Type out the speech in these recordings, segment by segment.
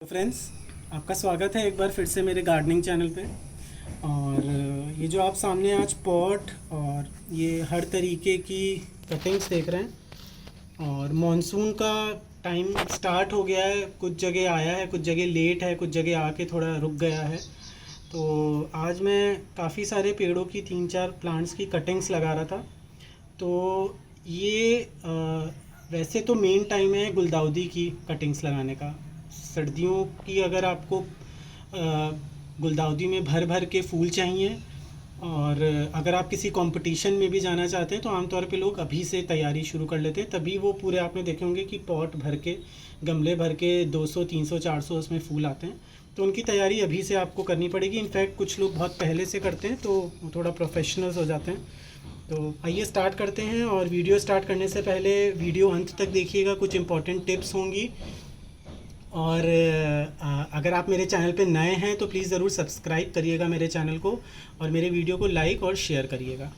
तो फ्रेंड्स, आपका स्वागत है एक बार फिर से मेरे गार्डनिंग चैनल पे। और ये जो आप सामने आज पॉट और ये हर तरीके की कटिंग्स देख रहे हैं, और मॉनसून का टाइम स्टार्ट हो गया है। कुछ जगह आया है, कुछ जगह लेट है, कुछ जगह आके थोड़ा रुक गया है। तो आज मैं काफ़ी सारे पेड़ों की 3-4 प्लांट्स की कटिंग्स लगा रहा था। तो ये वैसे तो मेन टाइम है गुलदाउदी की कटिंग्स लगाने का। सर्दियों की अगर आपको गुलदाउदी में भर भर के फूल चाहिए, और अगर आप किसी कंपटीशन में भी जाना चाहते हैं, तो आमतौर पे लोग अभी से तैयारी शुरू कर लेते हैं। तभी वो पूरे आपने देखे होंगे कि पॉट भर के, गमले भर के 200 300 400 उसमें फूल आते हैं। तो उनकी तैयारी अभी से आपको करनी पड़ेगी। इनफैक्ट कुछ लोग बहुत पहले से करते हैं, तो थोड़ा प्रोफेशनल्स हो जाते हैं। तो आइए स्टार्ट करते हैं। और वीडियो स्टार्ट करने से पहले वीडियो अंत तक देखिएगा, कुछ इंपॉर्टेंट टिप्स होंगी। और अगर आप मेरे चैनल पे नए हैं तो प्लीज़ ज़रूर सब्सक्राइब करिएगा मेरे चैनल को, और मेरे वीडियो को लाइक और शेयर करिएगा।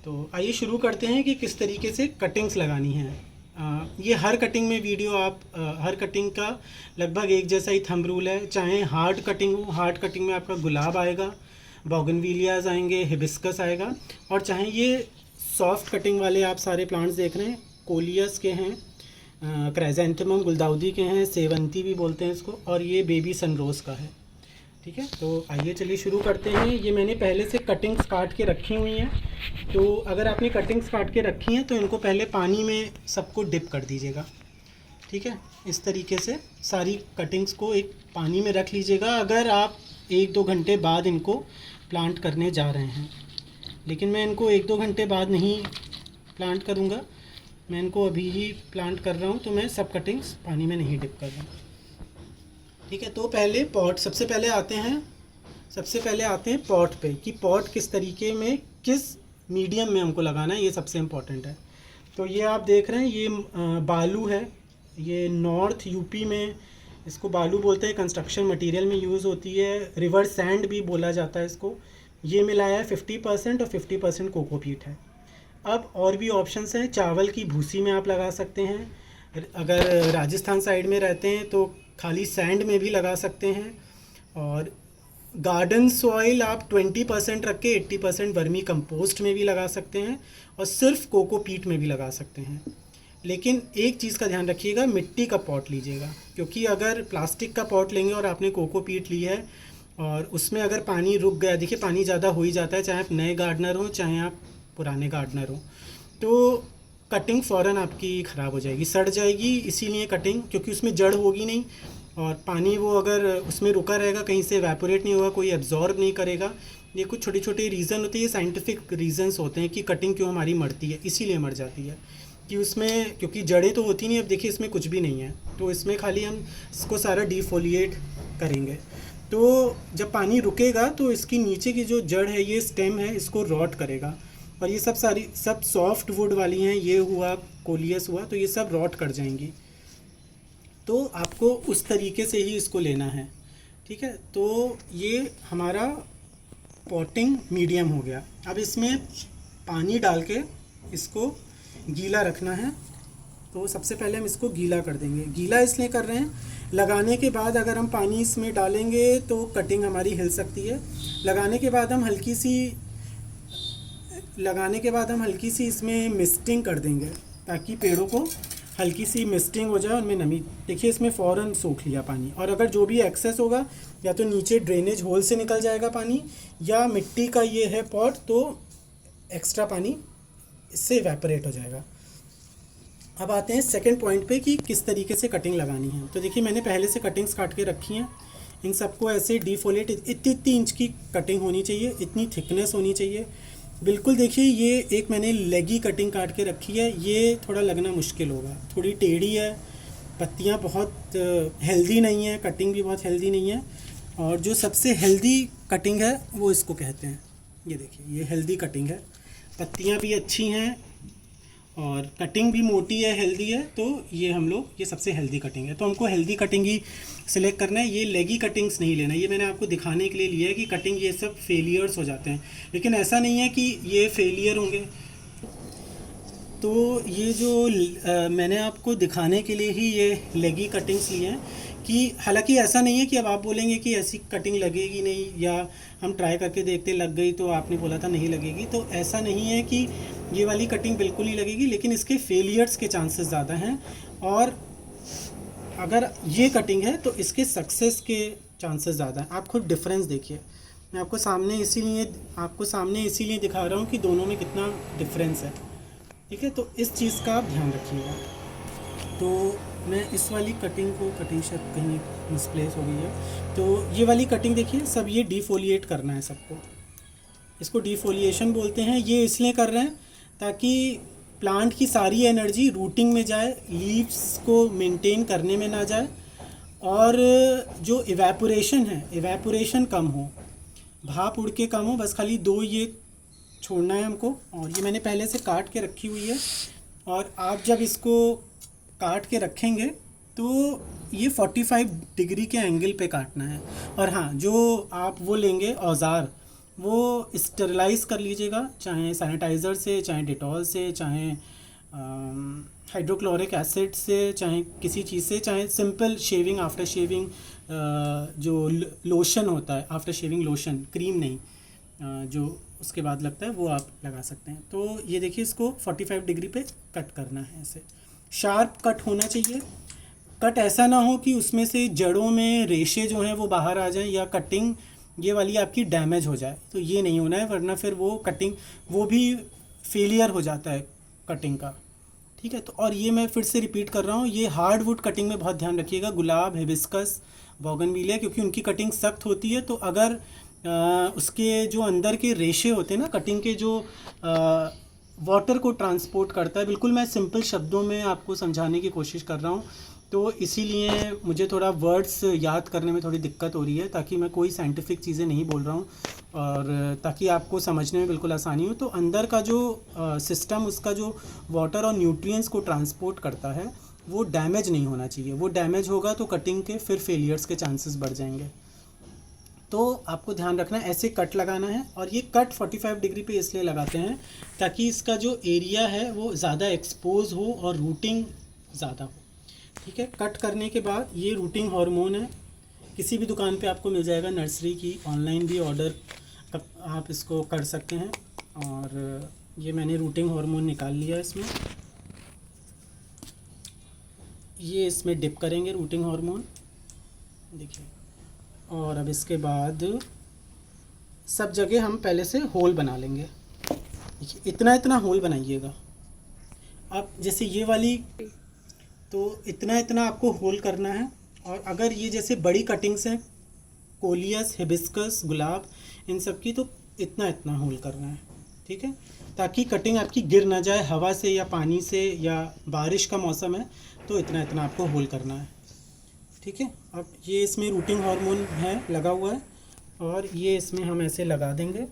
तो आइए शुरू करते हैं कि किस तरीके से कटिंग्स लगानी है। ये हर कटिंग में वीडियो आप हर कटिंग का लगभग एक जैसा ही थंब रूल है। चाहे हार्ड कटिंग हो, हार्ड कटिंग में आपका गुलाब आएगा, बोगनविलियाज आएंगे, हिबिस्कस आएगा। और चाहे ये सॉफ्ट कटिंग वाले आप सारे प्लांट्स देख रहे हैं, कोलियस के हैं, क्राइजेंथेमम गुलदाउदी के हैं, सेवंती भी बोलते हैं इसको, और ये बेबी सनरोज़ का है। ठीक है, तो आइए चलिए शुरू करते हैं। ये मैंने पहले से कटिंग्स काट के रखी हुई हैं। तो अगर आपने कटिंग्स काट के रखी हैं तो इनको पहले पानी में सबको डिप कर दीजिएगा। ठीक है, इस तरीके से सारी कटिंग्स को एक पानी में रख लीजिएगा। अगर आप 1-2 घंटे बाद इनको प्लांट करने जा रहे हैं, लेकिन मैं इनको 1-2 घंटे बाद नहीं प्लांट करूँगा, मैं इनको अभी ही प्लांट कर रहा हूँ। तो मैं सब कटिंग्स पानी में नहीं डिप कर रहा हूँ। ठीक है, तो पहले पॉट सबसे पहले आते हैं पॉट पे, कि पॉट किस तरीके में, किस मीडियम में हमको लगाना है, ये सबसे इम्पोर्टेंट है। तो ये आप देख रहे हैं, ये बालू है। ये नॉर्थ यूपी में इसको बालू बोलते हैं, कंस्ट्रक्शन मटेरियल में यूज़ होती है। रिवर सैंड भी बोला जाता है इसको। ये मिलाया है 50% और 50% कोकोपीट है। अब और भी ऑप्शंस हैं। चावल की भूसी में आप लगा सकते हैं। अगर राजस्थान साइड में रहते हैं तो खाली सैंड में भी लगा सकते हैं। और गार्डन सॉइल आप 20% रख के 80% वर्मी कंपोस्ट में भी लगा सकते हैं, और सिर्फ कोकोपीट में भी लगा सकते हैं। लेकिन एक चीज़ का ध्यान रखिएगा, मिट्टी का पॉट लीजिएगा। क्योंकि अगर प्लास्टिक का पॉट लेंगे और आपने कोकोपीट ली है और उसमें अगर पानी रुक गया, देखिए पानी ज़्यादा हो ही जाता है, चाहे आप नए गार्डनर हो चाहे आप पुराने गार्डनर हो, तो कटिंग फ़ौरन आपकी ख़राब हो जाएगी, सड़ जाएगी। इसीलिए कटिंग, क्योंकि उसमें जड़ होगी नहीं, और पानी वो अगर उसमें रुका रहेगा, कहीं से एवेपोरेट नहीं होगा, कोई एब्जॉर्ब नहीं करेगा। ये कुछ छोटे छोटे रीज़न होते हैं, ये साइंटिफिक रीजंस होते हैं कि कटिंग क्यों हमारी मरती है। इसीलिए मर जाती है कि उसमें, क्योंकि जड़ें तो होती नहीं। अब देखिए इसमें कुछ भी नहीं है, तो इसमें खाली हम इसको सारा डिफोलिएट करेंगे। तो जब पानी रुकेगा तो इसकी नीचे की जो जड़ है, ये स्टेम है, इसको रॉट करेगा। और ये सब सॉफ्ट वुड वाली हैं, ये हुआ कोलियस हुआ, तो ये सब रॉट कर जाएंगी। तो आपको उस तरीके से ही इसको लेना है। ठीक है, तो ये हमारा पॉटिंग मीडियम हो गया। अब इसमें पानी डाल के इसको गीला रखना है। तो सबसे पहले हम इसको गीला कर देंगे। गीला इसलिए कर रहे हैं, लगाने के बाद अगर हम पानी इसमें डालेंगे तो कटिंग हमारी हिल सकती है। लगाने के बाद हम हल्की सी इसमें मिस्टिंग कर देंगे, ताकि पेड़ों को हल्की सी मिस्टिंग हो जाए, उनमें नमी। देखिए इसमें फ़ौरन सोख लिया पानी। और अगर जो भी एक्सेस होगा, या तो नीचे ड्रेनेज होल से निकल जाएगा पानी, या मिट्टी का ये है पॉट, तो एक्स्ट्रा पानी इससे इवेपोरेट हो जाएगा। अब आते हैं सेकंड पॉइंट पे कि किस तरीके से कटिंग लगानी है। तो देखिए मैंने पहले से कटिंग्स काट के रखी हैं। इन सबको ऐसे डिफोलेट, इतनी इंच की कटिंग होनी चाहिए, इतनी थिकनेस होनी चाहिए बिल्कुल। देखिए ये एक मैंने लेगी कटिंग काट के रखी है, ये थोड़ा लगना मुश्किल होगा, थोड़ी टेढ़ी है, पत्तियां बहुत हेल्दी नहीं है, कटिंग भी बहुत हेल्दी नहीं है। और जो सबसे हेल्दी कटिंग है वो इसको कहते हैं। ये देखिए ये हेल्दी कटिंग है, पत्तियां भी अच्छी हैं और कटिंग भी मोटी है, हेल्दी है। तो ये सबसे हेल्दी कटिंग है। तो हमको हेल्दी कटिंग ही सिलेक्ट करना है। ये लेगी कटिंग्स नहीं लेना। ये मैंने आपको दिखाने के लिए लिया है कि कटिंग ये सब फेलियर्स हो जाते हैं, लेकिन ऐसा नहीं है कि ये फेलियर होंगे। तो ये जो मैंने आपको दिखाने के लिए ही ये लेगी कटिंग्स ली हैं, कि हालांकि ऐसा नहीं है कि अब आप बोलेंगे कि ऐसी कटिंग लगेगी नहीं, या हम ट्राई करके देखते लग गई तो आपने बोला था नहीं लगेगी, तो ऐसा नहीं है कि ये वाली कटिंग बिल्कुल नहीं लगेगी, लेकिन इसके फेलियर्स के चांसेस ज़्यादा हैं। और अगर ये कटिंग है तो इसके सक्सेस के चांसेस ज़्यादा हैं। आप खुद डिफरेंस देखिए, मैं आपको सामने इसीलिए दिखा रहा हूँ कि दोनों में कितना डिफरेंस है। ठीक है, तो इस चीज़ का आप ध्यान रखिएगा। तो मैं इस वाली कटिंग शायद कहीं मिसप्लेस हो गई है, तो ये वाली कटिंग देखिए, सब ये डिफोलिएट करना है सबको, इसको डिफोलिएशन बोलते हैं। ये इसलिए कर रहे हैं ताकि प्लांट की सारी एनर्जी रूटिंग में जाए, लीव्स को मेंटेन करने में ना जाए, और जो इवेपोरेशन है, इवेपोरेशन कम हो, भाप उड़ के कम हो, बस खाली 2 ये छोड़ना है हमको। और ये मैंने पहले से काट के रखी हुई है, और आप जब इसको काट के रखेंगे तो ये 45 डिग्री के एंगल पे काटना है। और हाँ, जो आप वो लेंगे औज़ार, वो स्टेरिलाइज कर लीजिएगा, चाहे सैनिटाइज़र से, चाहे डिटॉल से, चाहे हाइड्रोक्लोरिक एसिड से, चाहे किसी चीज़ से, चाहे सिंपल शेविंग आफ्टर शेविंग जो लोशन होता है, आफ्टर शेविंग लोशन, क्रीम नहीं, जो उसके बाद लगता है, वो आप लगा सकते हैं। तो ये देखिए, इसको 45 डिग्री पे कट करना है। ऐसे शार्प कट होना चाहिए, कट ऐसा ना हो कि उसमें से जड़ों में रेशे जो हैं वो बाहर आ जाएं, या कटिंग ये वाली आपकी डैमेज हो जाए, तो ये नहीं होना है, वरना फिर वो कटिंग वो भी फेलियर हो जाता है कटिंग का। ठीक है, तो और ये मैं फिर से रिपीट कर रहा हूँ, ये हार्डवुड कटिंग में बहुत ध्यान रखिएगा, गुलाब, हिबिस्कस, बोगनविलिया, क्योंकि उनकी कटिंग सख्त होती है। तो अगर उसके जो अंदर के रेशे होते हैं ना, कटिंग के जो वाटर को ट्रांसपोर्ट करता है, बिल्कुल मैं सिंपल शब्दों में आपको समझाने की कोशिश कर रहा हूँ, तो इसीलिए मुझे थोड़ा वर्ड्स याद करने में थोड़ी दिक्कत हो रही है, ताकि मैं कोई साइंटिफिक चीज़ें नहीं बोल रहा हूँ, और ताकि आपको समझने में बिल्कुल आसानी हो। तो अंदर का जो सिस्टम, उसका जो वाटर और न्यूट्रिएंट्स को ट्रांसपोर्ट करता है, वो डैमेज नहीं होना चाहिए। वो डैमेज होगा तो कटिंग के फिर फेलियर्स के चांसेस बढ़ जाएंगे। तो आपको ध्यान रखना है, ऐसे कट लगाना है। और ये कट 45 डिग्री पे इसलिए लगाते हैं ताकि इसका जो एरिया है वो ज़्यादा एक्सपोज हो और रूटिंग ज़्यादा हो। ठीक है, कट करने के बाद ये रूटिंग हार्मोन है, किसी भी दुकान पे आपको मिल जाएगा, नर्सरी की, ऑनलाइन भी ऑर्डर आप इसको कर सकते हैं। और ये मैंने रूटिंग हार्मोन निकाल लिया इसमें, ये इसमें डिप करेंगे रूटिंग हार्मोन, देखिए। और अब इसके बाद सब जगह हम पहले से होल बना लेंगे, देखिए इतना इतना होल बनाइएगा। अब जैसे ये वाली, तो इतना इतना आपको होल करना है। और अगर ये जैसे बड़ी कटिंग्स हैं, कोलियस, हिबिस्कस, गुलाब, इन सब की, तो इतना इतना होल करना है। ठीक है, ताकि कटिंग आपकी गिर ना जाए हवा से या पानी से, या बारिश का मौसम है तो इतना इतना आपको होल करना है। ठीक है, अब ये इसमें रूटिंग हार्मोन है लगा हुआ है, और ये इसमें हम ऐसे लगा देंगे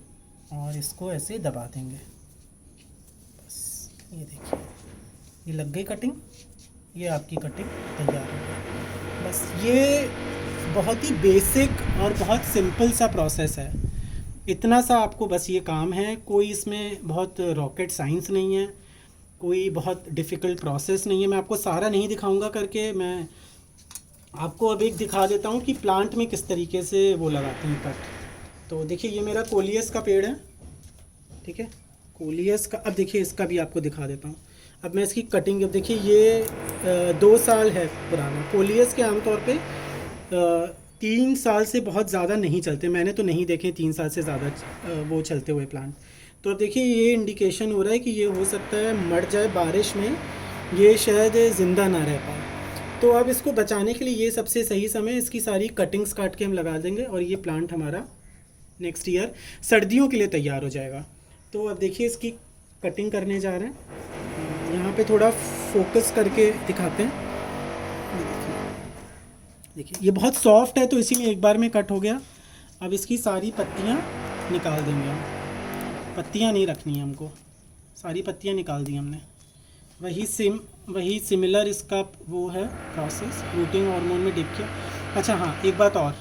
और इसको ऐसे दबा देंगे, बस ये देखिए, ये लग गई कटिंग, ये आपकी कटिंग तैयार हो गई। बस ये बहुत ही बेसिक और बहुत सिंपल सा प्रोसेस है, इतना सा आपको बस ये काम है। कोई इसमें बहुत रॉकेट साइंस नहीं है, कोई बहुत डिफ़िकल्ट प्रोसेस नहीं है। मैं आपको सारा नहीं दिखाऊंगा करके, मैं आपको अब एक दिखा देता हूँ कि प्लांट में किस तरीके से वो लगाते हैं कट। तो देखिए, ये मेरा कोलियस का पेड़ है। ठीक है, कोलियस का, अब देखिए इसका भी आपको दिखा देता हूँ। अब मैं इसकी कटिंग, अब देखिए ये 2 साल है पुराना। कोलियस के आमतौर पे 3 साल से बहुत ज़्यादा नहीं चलते, मैंने तो नहीं देखे 3 साल से ज़्यादा वो चलते हुए प्लांट। तो अब देखिए, ये इंडिकेशन हो रहा है कि ये हो सकता है मर जाए बारिश में, ये शायद ज़िंदा ना रह पाए। तो अब इसको बचाने के लिए ये सबसे सही समय, इसकी सारी कटिंग्स काट के हम लगा देंगे, और ये प्लांट हमारा नेक्स्ट ईयर सर्दियों के लिए तैयार हो जाएगा। तो अब देखिए, इसकी कटिंग करने जा रहे हैं, यहाँ पे थोड़ा फोकस करके दिखाते हैं। देखिए ये बहुत सॉफ्ट है, तो इसीलिए एक बार में कट हो गया। अब इसकी सारी पत्तियाँ निकाल देंगे हम, पत्तियाँ नहीं रखनी है हमको, सारी पत्तियाँ निकाल दी हमने। वही सिमिलर इसका वो है प्रोसेस, रूटिंग हार्मोन में डिप किया। अच्छा हाँ, एक बात और,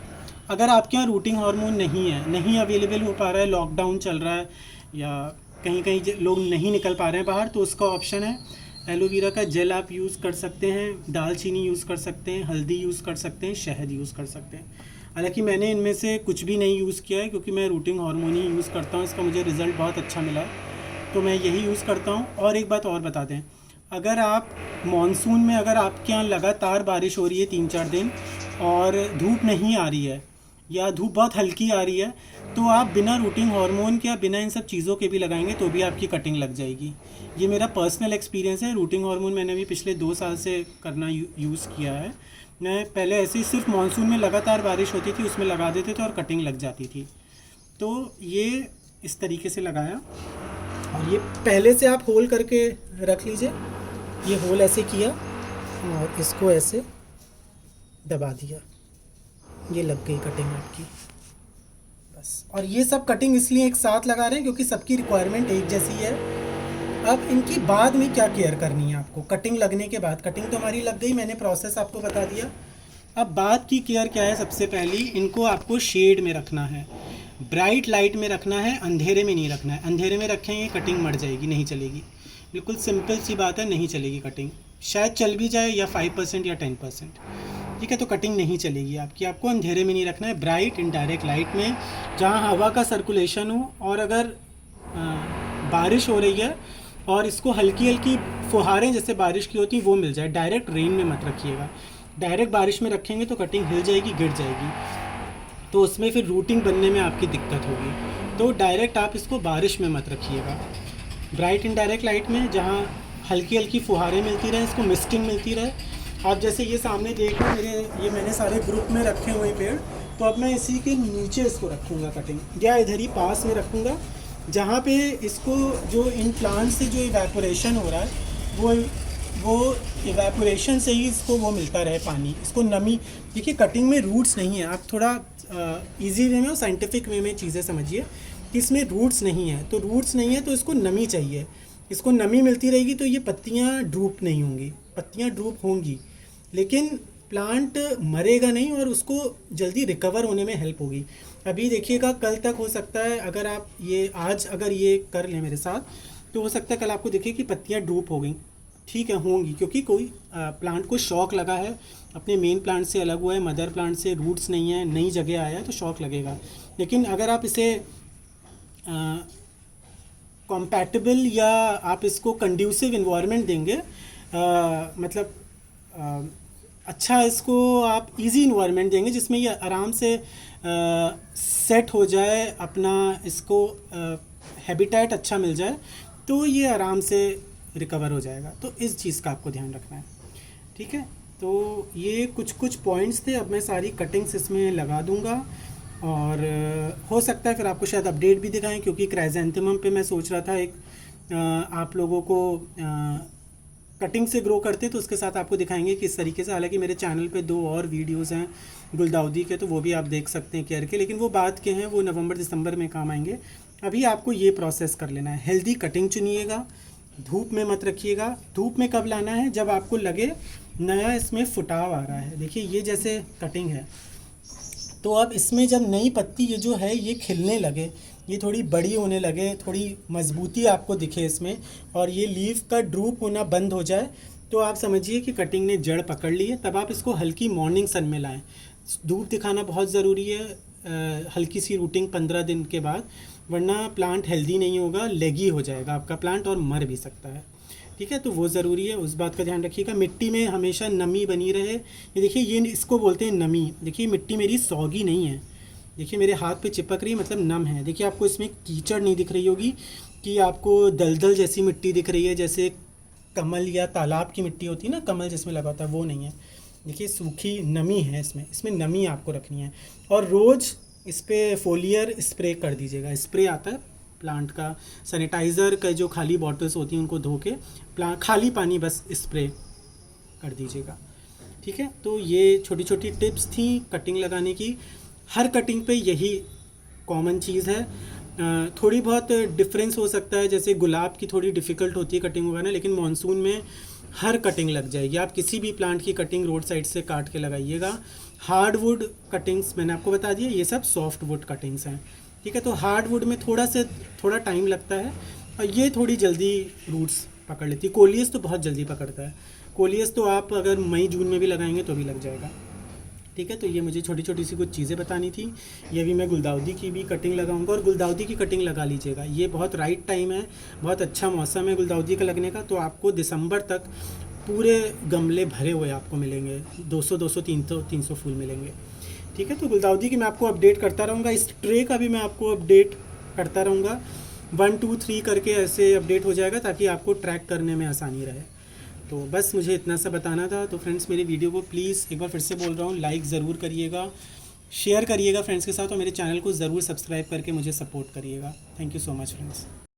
अगर आपके यहाँ रूटिंग हार्मोन नहीं है, नहीं अवेलेबल हो पा रहा है, लॉकडाउन चल रहा है, या कहीं कहीं लोग नहीं निकल पा रहे हैं बाहर, तो उसका ऑप्शन है एलोवेरा का जेल आप यूज़ कर सकते हैं, दालचीनी यूज़ कर सकते हैं, हल्दी यूज़ कर सकते हैं, शहद यूज़ कर सकते हैं। हालांकि मैंने इनमें से कुछ भी नहीं यूज़ किया है क्योंकि मैं रूटिंग हार्मोन ही यूज़ करता हूँ, इसका मुझे रिज़ल्ट बहुत अच्छा मिला, तो मैं यही यूज़ करता हूँ। और एक बात और बता दें, अगर आप मॉनसून में अगर आपके यहाँ लगातार बारिश हो रही है 3-4 दिन और धूप नहीं आ रही है या धूप बहुत हल्की आ रही है, तो आप बिना रूटिंग हार्मोन के या बिना इन सब चीज़ों के भी लगाएंगे तो भी आपकी कटिंग लग जाएगी। ये मेरा पर्सनल एक्सपीरियंस है। रूटिंग हार्मोन मैंने भी पिछले 2 साल से करना यूज़ किया है। मैं पहले ऐसे ही सिर्फ मॉनसून में लगातार बारिश होती थी उसमें लगा देते थे और कटिंग लग जाती थी। तो ये इस तरीके से लगाया, और ये पहले से आप होल करके रख लीजिए। ये होल ऐसे किया और इसको ऐसे दबा दिया, ये लग गई कटिंग आपकी बस। और ये सब कटिंग इसलिए एक साथ लगा रहे हैं क्योंकि सबकी रिक्वायरमेंट एक जैसी है। अब इनकी बाद में क्या केयर करनी है आपको, कटिंग लगने के बाद, कटिंग तो हमारी लग गई, मैंने प्रोसेस आपको बता दिया। अब बाद की केयर क्या है, सबसे पहली इनको आपको शेड में रखना है, ब्राइट लाइट में रखना है, अंधेरे में नहीं रखना है। अंधेरे में रखेंगे कटिंग मर जाएगी, नहीं चलेगी। बिल्कुल सिंपल सी बात है, नहीं चलेगी कटिंग, शायद चल भी जाए या 5% या 10%, ठीक है। तो कटिंग नहीं चलेगी आपकी। आपको अंधेरे में नहीं रखना है, ब्राइट इनडायरेक्ट लाइट में जहाँ हवा का सर्कुलेशन हो। और अगर बारिश हो रही है और इसको हल्की हल्की फुहारें जैसे बारिश की होती हैं वो मिल जाए, डायरेक्ट रेन में मत रखिएगा। डायरेक्ट बारिश में रखेंगे तो कटिंग हिल जाएगी, गिर जाएगी, तो उसमें फिर रूटिंग बनने में आपकी दिक्कत होगी। तो डायरेक्ट आप इसको बारिश में मत रखिएगा, ब्राइट इनडायरेक्ट लाइट में जहाँ हल्की हल्की फुहारें मिलती रहे, इसको मिस्टिंग मिलती रहे। आप जैसे ये सामने देख रहे मेरे, ये मैंने सारे ग्रुप में रखे हुए पेड़, तो अब मैं इसी के नीचे इसको रखूँगा कटिंग, या इधर ही पास में रखूँगा जहाँ पे इसको जो इन प्लांट से जो इवेपोरेशन हो रहा है वो इवेपोरेशन से ही इसको वो मिलता रहे पानी, इसको नमी। देखिए कटिंग में रूट्स नहीं है, आप थोड़ा इजी वे में और साइंटिफिक वे में चीज़ें समझिए कि इसमें रूट्स नहीं है। तो रूट्स नहीं है तो इसको नमी चाहिए, इसको नमी मिलती रहेगी तो ये पत्तियाँ ड्रूप नहीं होंगी, पत्तियाँ ड्रूप होंगी लेकिन प्लांट मरेगा नहीं और उसको जल्दी रिकवर होने में हेल्प होगी। अभी देखिएगा कल तक हो सकता है, अगर आप ये आज अगर ये कर लें मेरे साथ, तो हो सकता है कल आपको दिखे कि पत्तियाँ ड्रूप हो गई, ठीक है, होंगी, क्योंकि कोई प्लांट को शॉक लगा है, अपने मेन प्लांट से अलग हुआ है, मदर प्लांट से, रूट्स नहीं है, नई जगह आया है, तो शॉक लगेगा। लेकिन अगर आप इसे कॉम्पैटिबल या आप इसको कंड्यूसिव इन्वायरमेंट देंगे, मतलब अच्छा इसको आप इजी इन्वायरमेंट देंगे जिसमें ये आराम से सेट हो जाए, अपना इसको हैबिटेट अच्छा मिल जाए, तो ये आराम से रिकवर हो जाएगा। तो इस चीज़ का आपको ध्यान रखना है, ठीक है। तो ये कुछ पॉइंट्स थे, अब मैं सारी कटिंग्स इसमें लगा दूंगा और हो सकता है फिर आपको शायद अपडेट भी दिखाएं, क्योंकि क्राइजेंथेमम पे मैं सोच रहा था एक आप लोगों को कटिंग से ग्रो करते तो उसके साथ आपको दिखाएंगे किस तरीके से। हालांकि मेरे चैनल पे 2 और वीडियोस हैं गुलदाउदी के, तो वो भी आप देख सकते हैं केयर के, लेकिन वो बात के हैं, वो नवंबर दिसंबर में काम आएंगे। अभी आपको ये प्रोसेस कर लेना है। हेल्दी कटिंग चुनिएगा, धूप में मत रखिएगा। धूप में कब लाना है, जब आपको लगे नया इसमें फुटाव आ रहा है। देखिए ये जैसे कटिंग है, तो अब इसमें जब नई पत्ती ये जो है ये खिलने लगे, ये थोड़ी बड़ी होने लगे, थोड़ी मजबूती आपको दिखे इसमें, और ये लीफ का ड्रूप होना बंद हो जाए, तो आप समझिए कि कटिंग ने जड़ पकड़ ली है। तब आप इसको हल्की मॉर्निंग सन में लाएं। धूप दिखाना बहुत ज़रूरी है, हल्की सी रूटिंग 15 दिन के बाद, वरना प्लांट हेल्दी नहीं होगा, लेगी हो जाएगा आपका प्लांट और मर भी सकता है, ठीक है। तो वो ज़रूरी है, उस बात का ध्यान रखिएगा। मिट्टी में हमेशा नमी बनी रहे। ये देखिए, ये इसको बोलते हैं नमी। देखिए मिट्टी मेरी सौगी नहीं है, देखिए मेरे हाथ पे चिपक रही है, मतलब नम है। देखिए आपको इसमें कीचड़ नहीं दिख रही होगी कि आपको दलदल जैसी मिट्टी दिख रही है, जैसे कमल या तालाब की मिट्टी होती है ना, कमल जिसमें लगा होता है, वो नहीं है। देखिए सूखी नमी है इसमें नमी आपको रखनी है। और रोज़ इस पर फोलियर स्प्रे कर दीजिएगा। स्प्रे आता है प्लांट का, सैनिटाइज़र का जो खाली बॉटल्स होती हैं उनको धो के प्लांट खाली पानी बस स्प्रे कर दीजिएगा, ठीक है। तो ये छोटी छोटी टिप्स थी कटिंग लगाने की। हर कटिंग पे यही कॉमन चीज़ है। थोड़ी बहुत डिफरेंस हो सकता है, जैसे गुलाब की थोड़ी डिफ़िकल्ट होती है कटिंग उगाना, लेकिन मॉनसून में हर कटिंग लग जाएगी। आप किसी भी प्लांट की कटिंग रोड साइड से काट के लगाइएगा। हार्डवुड कटिंग्स मैंने आपको बता दिया, ये सब सॉफ्ट वुड कटिंग्स हैं, ठीक है। तो हार्डवुड में थोड़ा टाइम लगता है और ये थोड़ी जल्दी रूट्स पकड़ लेती है। कोलियस तो बहुत जल्दी पकड़ता है। कोलियस तो आप अगर मई जून में भी लगाएंगे तो भी लग जाएगा। ठीक है, तो ये मुझे छोटी छोटी सी कुछ चीज़ें बतानी थी। ये भी मैं गुलदाउदी की भी कटिंग लगाऊंगा, और गुलदाउदी की कटिंग लगा लीजिएगा। ये बहुत राइट टाइम है, बहुत अच्छा मौसम है गुलदाउदी का लगने का। तो आपको दिसंबर तक पूरे गमले भरे हुए आपको मिलेंगे, 200 300 फूल मिलेंगे। ठीक है, तो गुलदाउदी की मैं आपको अपडेट करता रहूँगा। इस ट्रे का भी मैं आपको अपडेट करता रहूँगा, 1 2 3 करके ऐसे अपडेट हो जाएगा, ताकि आपको ट्रैक करने में आसानी रहे। तो बस मुझे इतना सा बताना था। तो फ्रेंड्स, मेरी वीडियो को प्लीज़ एक बार फिर से बोल रहा हूँ, लाइक ज़रूर करिएगा, शेयर करिएगा फ्रेंड्स के साथ, और मेरे चैनल को ज़रूर सब्सक्राइब करके मुझे सपोर्ट करिएगा। Thank you so much friends.